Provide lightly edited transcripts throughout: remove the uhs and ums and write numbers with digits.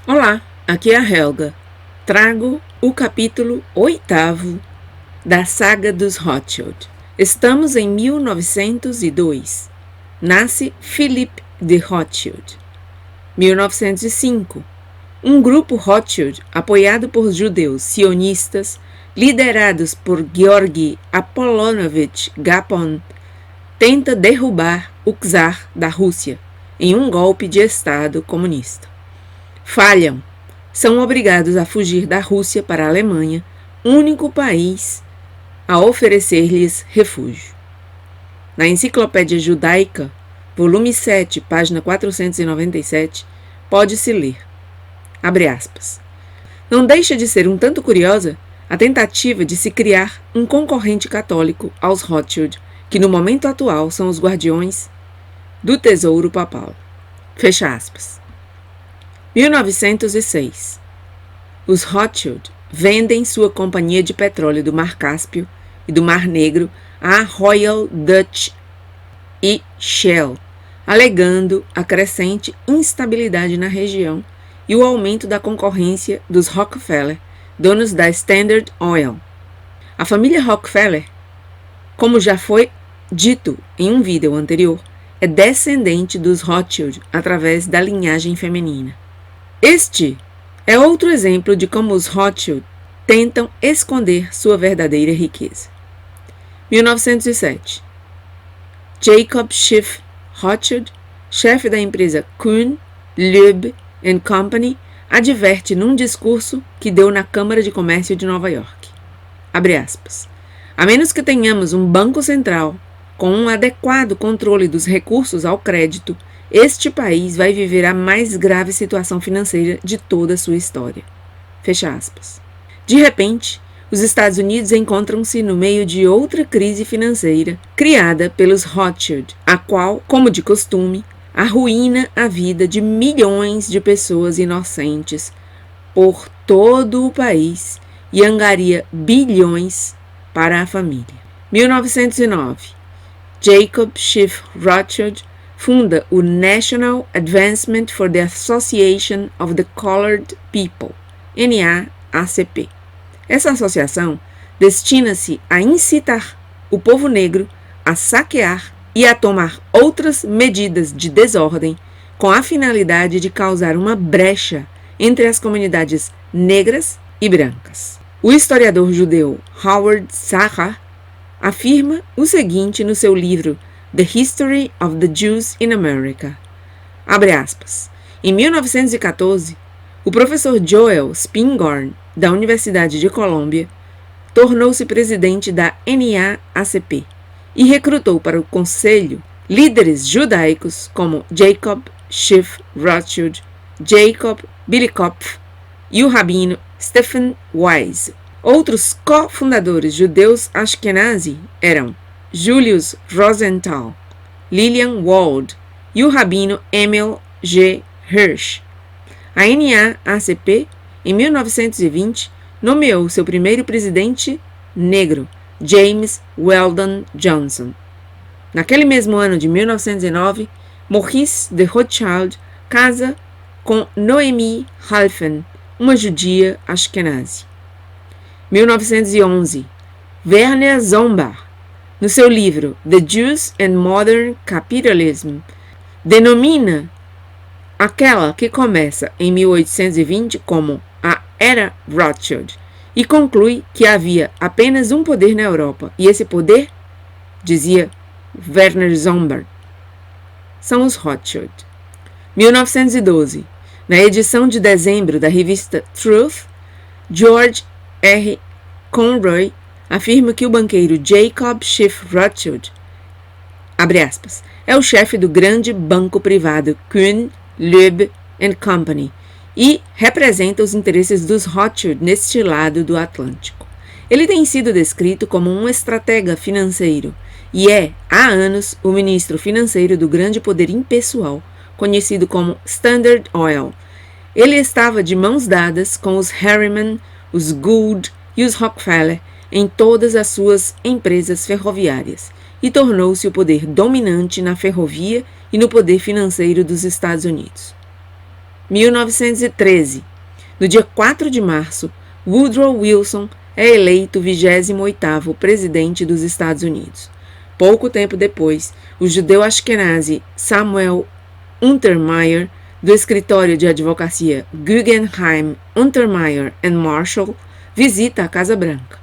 Olá, aqui é a Helga. Trago o capítulo 8º da saga dos Rothschild. Estamos em 1902. Nasce Philipp de Rothschild. 1905. Um grupo Rothschild, apoiado por judeus sionistas, liderados por Georgi Apollonovich Gapon, tenta derrubar o czar da Rússia em um golpe de Estado comunista. Falham. São obrigados a fugir da Rússia para a Alemanha, único país a oferecer-lhes refúgio. Na Enciclopédia Judaica, volume 7, página 497, pode-se ler, abre aspas, não deixa de ser um tanto curiosa a tentativa de se criar um concorrente católico aos Rothschild, que no momento atual são os guardiões do tesouro papal. Fecha aspas. 1906. Os Rothschild vendem sua companhia de petróleo do Mar Cáspio e do Mar Negro à Royal Dutch e Shell, alegando a crescente instabilidade na região e o aumento da concorrência dos Rockefeller, donos da Standard Oil. A família Rockefeller, como já foi dito em um vídeo anterior, é descendente dos Rothschild através da linhagem feminina. Este é outro exemplo de como os Rothschild tentam esconder sua verdadeira riqueza. 1907. Jacob Schiff Rothschild, chefe da empresa Kuhn, Loeb & Company, adverte num discurso que deu na Câmara de Comércio de Nova York. Abre aspas. A menos que tenhamos um banco central com um adequado controle dos recursos ao crédito, este país vai viver a mais grave situação financeira de toda a sua história. Fecha aspas. De repente, os Estados Unidos encontram-se no meio de outra crise financeira criada pelos Rothschild, a qual, como de costume, arruína a vida de milhões de pessoas inocentes por todo o país e angaria bilhões para a família. 1909. Jacob Schiff Rothschild funda o National Advancement for the Association of the Colored People, NAACP. Essa associação destina-se a incitar o povo negro a saquear e a tomar outras medidas de desordem com a finalidade de causar uma brecha entre as comunidades negras e brancas. O historiador judeu Howard Sahar afirma o seguinte no seu livro The History of the Jews in America. Abre aspas. Em 1914, o professor Joel Spingarn, da Universidade de Colômbia, tornou-se presidente da NAACP e recrutou para o conselho líderes judaicos como Jacob Schiff Rothschild, Jacob Billikopf e o rabino Stephen Wise. Outros cofundadores judeus Ashkenazi eram Julius Rosenthal, Lillian Wald e o rabino Emil G. Hirsch. A NAACP, em 1920, nomeou seu primeiro presidente negro, James Weldon Johnson. Naquele mesmo ano de 1909, Maurice de Rothschild casa com Noemi Halfen, uma judia ashkenazi. 1911. Werner Zombach, no seu livro The Jews and Modern Capitalism, denomina aquela que começa em 1820 como a Era Rothschild e conclui que havia apenas um poder na Europa, e esse poder, dizia Werner Zombach, são os Rothschild. 1912. Na edição de dezembro da revista Truth, George R. Conroy afirma que o banqueiro Jacob Schiff Rothschild, abre aspas, é o chefe do grande banco privado Kuhn, Loeb & Company e representa os interesses dos Rothschild neste lado do Atlântico. Ele tem sido descrito como um estratega financeiro e é, há anos, o ministro financeiro do grande poder impessoal, conhecido como Standard Oil. Ele estava de mãos dadas com os Harriman, os Gould e os Rockefeller em todas as suas empresas ferroviárias e tornou-se o poder dominante na ferrovia e no poder financeiro dos Estados Unidos. 1913. No dia 4 de março, Woodrow Wilson é eleito 28º presidente dos Estados Unidos. Pouco tempo depois, o judeu ashkenazi Samuel Untermyer, do escritório de advocacia Guggenheim Untermyer Marshall, visita a Casa Branca.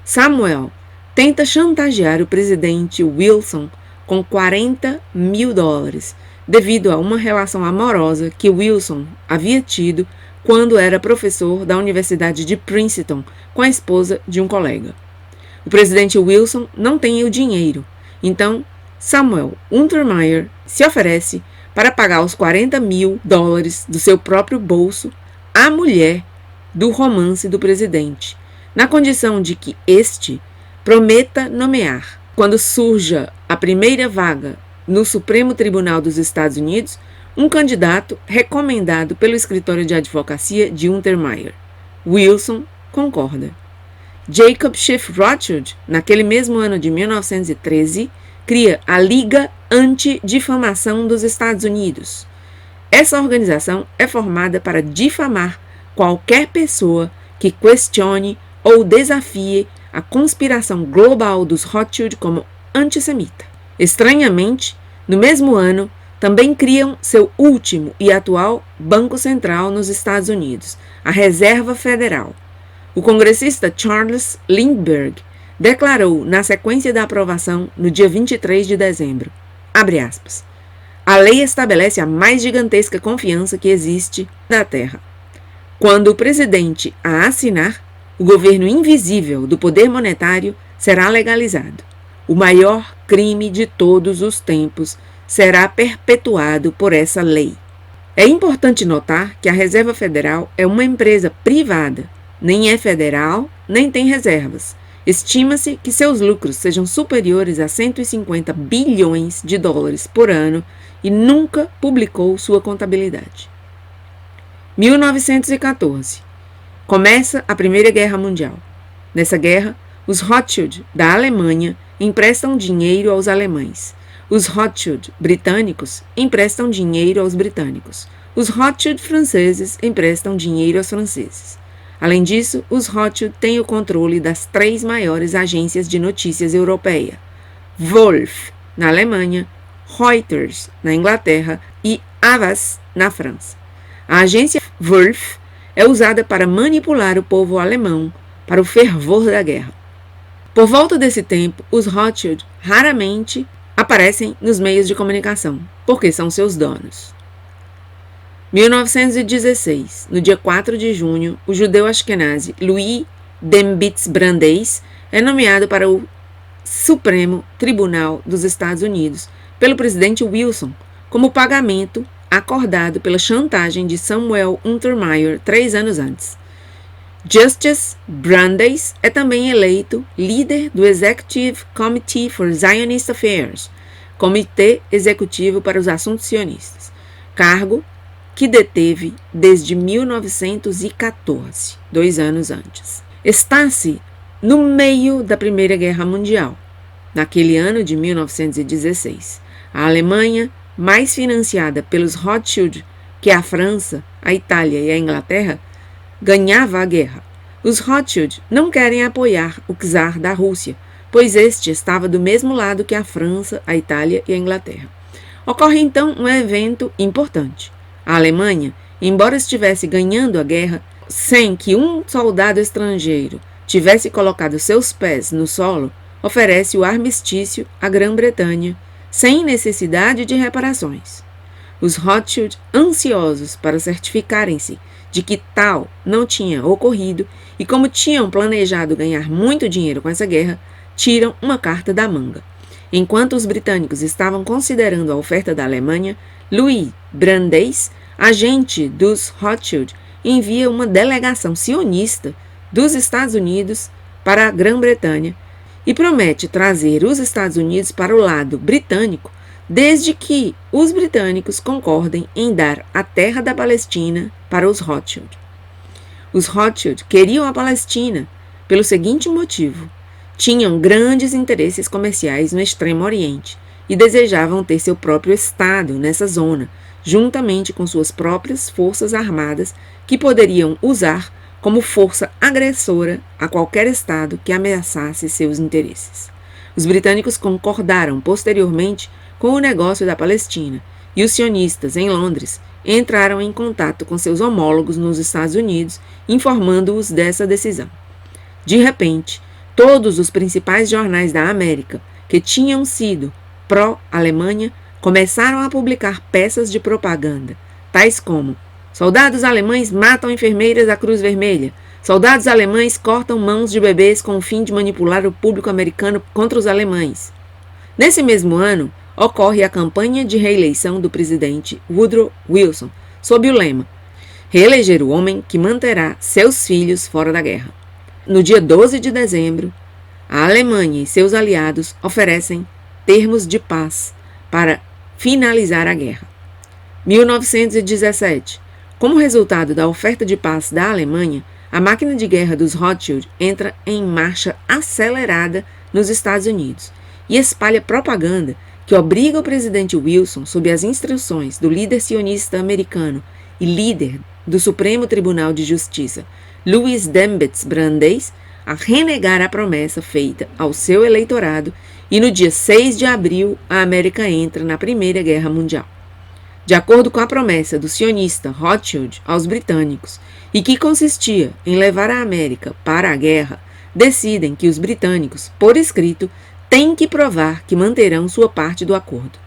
Samuel tenta chantagear o presidente Wilson com $40 mil, devido a uma relação amorosa que Wilson havia tido quando era professor da Universidade de Princeton com a esposa de um colega. O presidente Wilson não tem o dinheiro, então Samuel Untermyer se oferece para pagar os $40 mil do seu próprio bolso à mulher do romance do presidente, na condição de que este prometa nomear, quando surja a primeira vaga no Supremo Tribunal dos Estados Unidos, um candidato recomendado pelo escritório de advocacia de Untermyer. Wilson concorda. Jacob Schiff Rothschild, naquele mesmo ano de 1913, cria a Liga Anti-Difamação dos Estados Unidos. Essa organização é formada para difamar qualquer pessoa que questione ou desafie a conspiração global dos Rothschild como antissemita. Estranhamente, no mesmo ano, também criam seu último e atual Banco Central nos Estados Unidos, a Reserva Federal. O congressista Charles Lindbergh declarou, na sequência da aprovação, no dia 23 de dezembro, abre aspas, a lei estabelece a mais gigantesca confiança que existe na Terra. Quando o presidente a assinar, o governo invisível do poder monetário será legalizado. O maior crime de todos os tempos será perpetuado por essa lei. É importante notar que a Reserva Federal é uma empresa privada, nem é federal, nem tem reservas. Estima-se que seus lucros sejam superiores a $150 bilhões por ano e nunca publicou sua contabilidade. 1914. Começa a Primeira Guerra Mundial. Nessa guerra, os Rothschild, da Alemanha, emprestam dinheiro aos alemães. Os Rothschild britânicos emprestam dinheiro aos britânicos. Os Rothschild franceses emprestam dinheiro aos franceses. Além disso, os Rothschild têm o controle das 3 maiores agências de notícias europeias: Wolf, na Alemanha, Reuters, na Inglaterra e Havas, na França. A agência Wolf é usada para manipular o povo alemão para o fervor da guerra. Por volta desse tempo, os Rothschild raramente aparecem nos meios de comunicação, porque são seus donos. 1916, no dia 4 de junho, o judeu ashkenazi Louis Dembitz Brandeis é nomeado para o Supremo Tribunal dos Estados Unidos pelo presidente Wilson, como pagamento acordado pela chantagem de Samuel Untermyer 3 anos antes. Justice Brandeis é também eleito líder do Executive Committee for Zionist Affairs, Comitê Executivo para os Assuntos Sionistas, cargo que deteve desde 1914, 2 anos antes. Está-se no meio da Primeira Guerra Mundial. Naquele ano de 1916, a Alemanha, mais financiada pelos Rothschild que a França, a Itália e a Inglaterra, ganhava a guerra. Os Rothschild não querem apoiar o czar da Rússia, pois este estava do mesmo lado que a França, a Itália e a Inglaterra. Ocorre então um evento importante. A Alemanha, embora estivesse ganhando a guerra, sem que um soldado estrangeiro tivesse colocado seus pés no solo, oferece o armistício à Grã-Bretanha, sem necessidade de reparações. Os Rothschild, ansiosos para certificarem-se de que tal não tinha ocorrido e como tinham planejado ganhar muito dinheiro com essa guerra, tiram uma carta da manga. Enquanto os britânicos estavam considerando a oferta da Alemanha, Louis Brandeis, agente dos Rothschild, envia uma delegação sionista dos Estados Unidos para a Grã-Bretanha e promete trazer os Estados Unidos para o lado britânico desde que os britânicos concordem em dar a terra da Palestina para os Rothschild. Os Rothschild queriam a Palestina pelo seguinte motivo: tinham grandes interesses comerciais no Extremo Oriente e desejavam ter seu próprio estado nessa zona, juntamente com suas próprias forças armadas, que poderiam usar como força agressora a qualquer estado que ameaçasse seus interesses. Os britânicos concordaram posteriormente com o negócio da Palestina, e os sionistas, em Londres, entraram em contato com seus homólogos nos Estados Unidos, informando-os dessa decisão. De repente, todos os principais jornais da América, que tinham sido pró-Alemanha, começaram a publicar peças de propaganda, tais como: soldados alemães matam enfermeiras da Cruz Vermelha, soldados alemães cortam mãos de bebês com o fim de manipular o público americano contra os alemães. Nesse mesmo ano, ocorre a campanha de reeleição do presidente Woodrow Wilson, sob o lema: reeleger o homem que manterá seus filhos fora da guerra. No dia 12 de dezembro, a Alemanha e seus aliados oferecem termos de paz para finalizar a guerra. 1917. Como resultado da oferta de paz da Alemanha, a máquina de guerra dos Rothschild entra em marcha acelerada nos Estados Unidos e espalha propaganda que obriga o presidente Wilson, sob as instruções do líder sionista americano e líder do Supremo Tribunal de Justiça, Louis Dembitz Brandeis, a renegar a promessa feita ao seu eleitorado, e no dia 6 de abril a América entra na Primeira Guerra Mundial. De acordo com a promessa do sionista Rothschild aos britânicos, e que consistia em levar a América para a guerra, decidem que os britânicos, por escrito, têm que provar que manterão sua parte do acordo.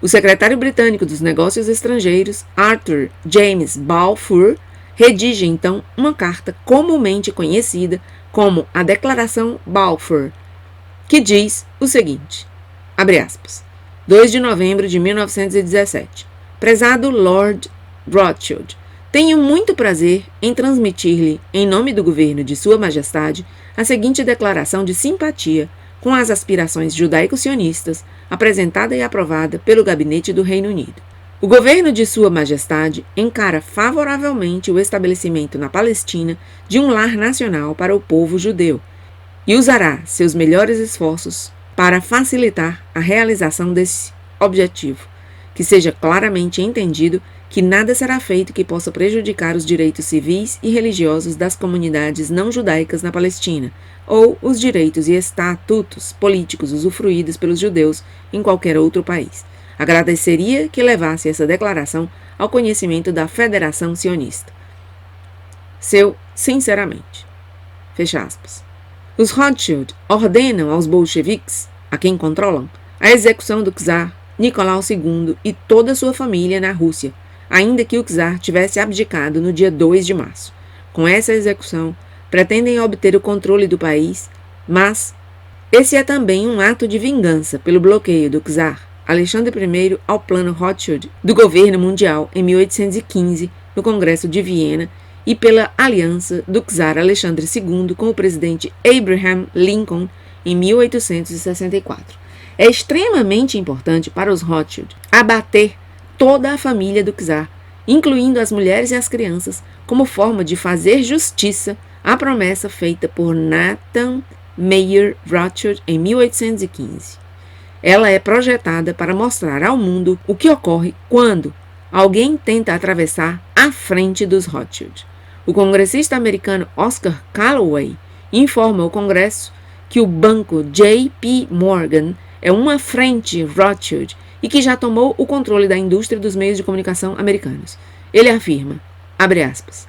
O secretário britânico dos Negócios Estrangeiros, Arthur James Balfour, redige então uma carta comumente conhecida como a Declaração Balfour, que diz o seguinte, abre aspas, 2 de novembro de 1917. Prezado Lord Rothschild, tenho muito prazer em transmitir-lhe, em nome do governo de Sua Majestade, a seguinte declaração de simpatia com as aspirações judaico-sionistas, apresentada e aprovada pelo Gabinete do Reino Unido. O governo de Sua Majestade encara favoravelmente o estabelecimento na Palestina de um lar nacional para o povo judeu e usará seus melhores esforços para facilitar a realização desse objetivo, que seja claramente entendido que nada será feito que possa prejudicar os direitos civis e religiosos das comunidades não judaicas na Palestina, ou os direitos e estatutos políticos usufruídos pelos judeus em qualquer outro país. Agradeceria que levasse essa declaração ao conhecimento da Federação Sionista. Seu, sinceramente. Fecha aspas. Os Rothschild ordenam aos bolcheviques, a quem controlam, a execução do czar Nicolau II e toda sua família na Rússia, ainda que o czar tivesse abdicado no dia 2 de março. Com essa execução, pretendem obter o controle do país, mas esse é também um ato de vingança pelo bloqueio do czar Alexandre I ao plano Rothschild do governo mundial em 1815, no Congresso de Viena, e pela aliança do czar Alexandre II com o presidente Abraham Lincoln em 1864. É extremamente importante para os Rothschild abater toda a família do czar, incluindo as mulheres e as crianças, como forma de fazer justiça à promessa feita por Nathan Mayer Rothschild em 1815. Ela é projetada para mostrar ao mundo o que ocorre quando alguém tenta atravessar a frente dos Rothschild. O congressista americano Oscar Calloway informa ao Congresso que o banco J.P. Morgan é uma frente Rothschild e que já tomou o controle da indústria dos meios de comunicação americanos. Ele afirma, abre aspas,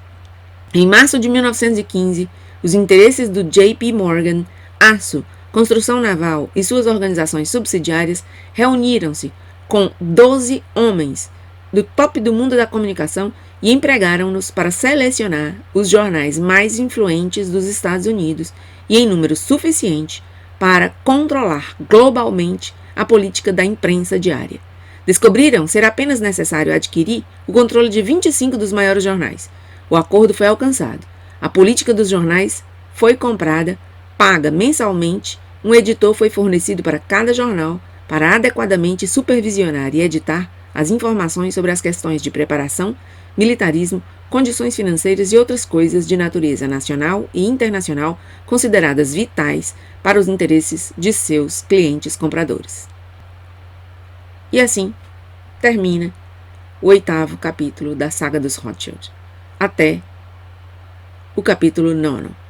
em março de 1915, os interesses do J.P. Morgan, Aço, Construção Naval e suas organizações subsidiárias reuniram-se com 12 homens do top do mundo da comunicação e empregaram-nos para selecionar os jornais mais influentes dos Estados Unidos e em número suficiente para controlar globalmente a política da imprensa diária. Descobriram ser apenas necessário adquirir o controle de 25 dos maiores jornais. O acordo foi alcançado. A política dos jornais foi comprada, paga mensalmente, um editor foi fornecido para cada jornal para adequadamente supervisionar e editar as informações sobre as questões de preparação, militarismo, condições financeiras e outras coisas de natureza nacional e internacional consideradas vitais para os interesses de seus clientes compradores. E assim termina o 8º capítulo da saga dos Rothschild. Até o capítulo 9.